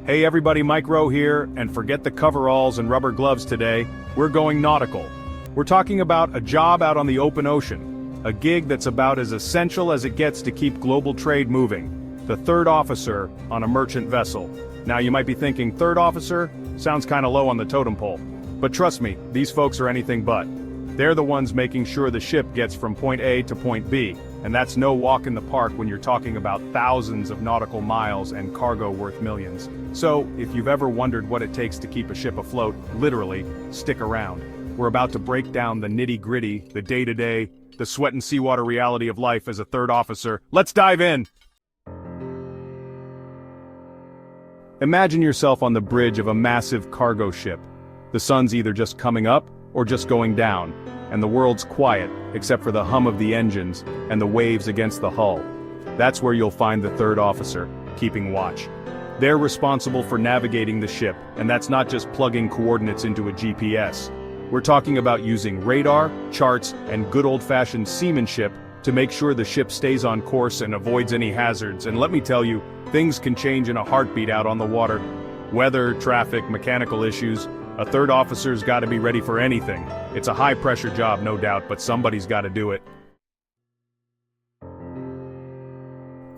Hey everybody, Mike Rowe here, and forget the coveralls and rubber gloves today, we're going nautical. We're talking about a job out on the open ocean, a gig that's about as essential as it gets to keep global trade moving, the third officer on a merchant vessel. Now you might be thinking, third officer? Sounds kinda low on the totem pole. But trust me, these folks are anything but. They're the ones making sure the ship gets from point A to point B, and that's no walk in the park when you're talking about thousands of nautical miles and cargo worth millions. So, if you've ever wondered what it takes to keep a ship afloat, literally, stick around. We're about to break down the nitty-gritty, the day-to-day, the sweat and seawater reality of life as a third officer. Let's dive in! Imagine yourself on the bridge of a massive cargo ship. The sun's either just coming up, or just going down, and the world's quiet, except for the hum of the engines and the waves against the hull. That's where you'll find the third officer, keeping watch. They're responsible for navigating the ship, and that's not just plugging coordinates into a GPS. We're talking about using radar, charts, and good old-fashioned seamanship to make sure the ship stays on course and avoids any hazards, and let me tell you, things can change in a heartbeat out on the water. Weather, traffic, mechanical issues. A third officer's gotta be ready for anything. It's a high-pressure job, no doubt, but somebody's gotta do it.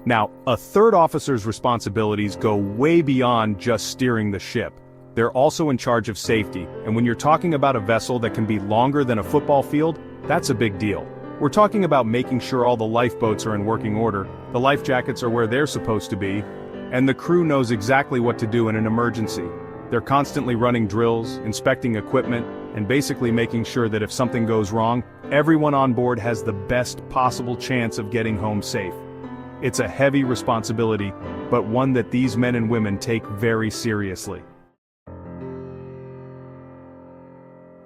Now, a third officer's responsibilities go way beyond just steering the ship. They're also in charge of safety, and when you're talking about a vessel that can be longer than a football field, that's a big deal. We're talking about making sure all the lifeboats are in working order, the life jackets are where they're supposed to be, and the crew knows exactly what to do in an emergency. They're constantly running drills, inspecting equipment, and basically making sure that if something goes wrong, everyone on board has the best possible chance of getting home safe. It's a heavy responsibility, but one that these men and women take very seriously.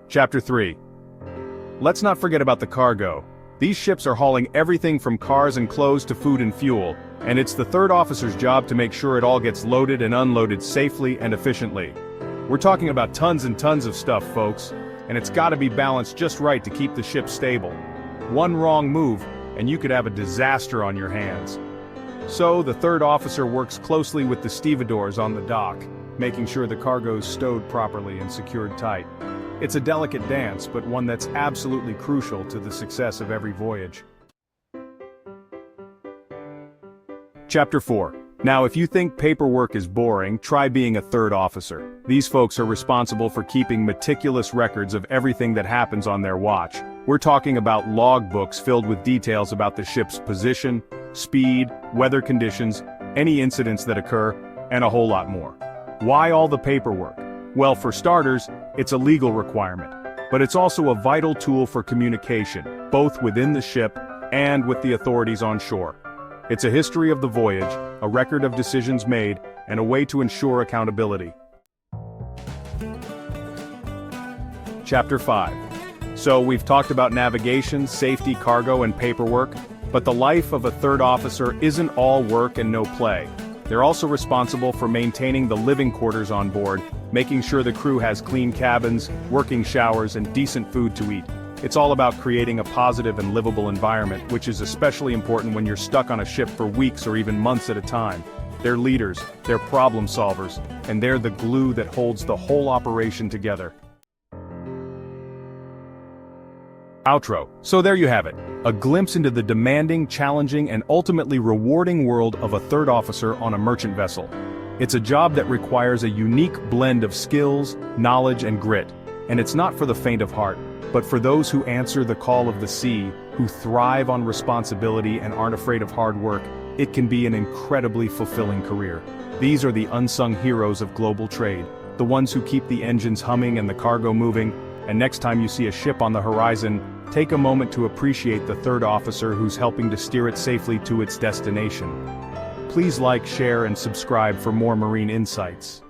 Chapter 3. Let's not forget about the cargo. These ships are hauling everything from cars and clothes to food and fuel, and it's the third officer's job to make sure it all gets loaded and unloaded safely and efficiently. We're talking about tons and tons of stuff, folks, and it's gotta be balanced just right to keep the ship stable. One wrong move, and you could have a disaster on your hands. So, the third officer works closely with the stevedores on the dock, making sure the cargo's stowed properly and secured tight. It's a delicate dance, but one that's absolutely crucial to the success of every voyage. Chapter 4. Now if you think paperwork is boring, try being a third officer. These folks are responsible for keeping meticulous records of everything that happens on their watch. We're talking about logbooks filled with details about the ship's position, speed, weather conditions, any incidents that occur, and a whole lot more. Why all the paperwork? Well, for starters, it's a legal requirement, but it's also a vital tool for communication, both within the ship and with the authorities on shore. It's a history of the voyage, a record of decisions made, and a way to ensure accountability. Chapter 5. So we've talked about navigation, safety, cargo, and paperwork, but the life of a third officer isn't all work and no play. They're also responsible for maintaining the living quarters on board, making sure the crew has clean cabins, working showers, and decent food to eat. It's all about creating a positive and livable environment, which is especially important when you're stuck on a ship for weeks or even months at a time. They're leaders, they're problem solvers, and they're the glue that holds the whole operation together. Outro. So there you have it. A glimpse into the demanding, challenging, and ultimately rewarding world of a third officer on a merchant vessel. It's a job that requires a unique blend of skills, knowledge, and grit. And it's not for the faint of heart, but for those who answer the call of the sea, who thrive on responsibility and aren't afraid of hard work. It can be an incredibly fulfilling career. These are the unsung heroes of global trade, the ones who keep the engines humming and the cargo moving. And next time you see a ship on the horizon, take a moment to appreciate the third officer who's helping to steer it safely to its destination. Please like, share, and subscribe for more marine insights.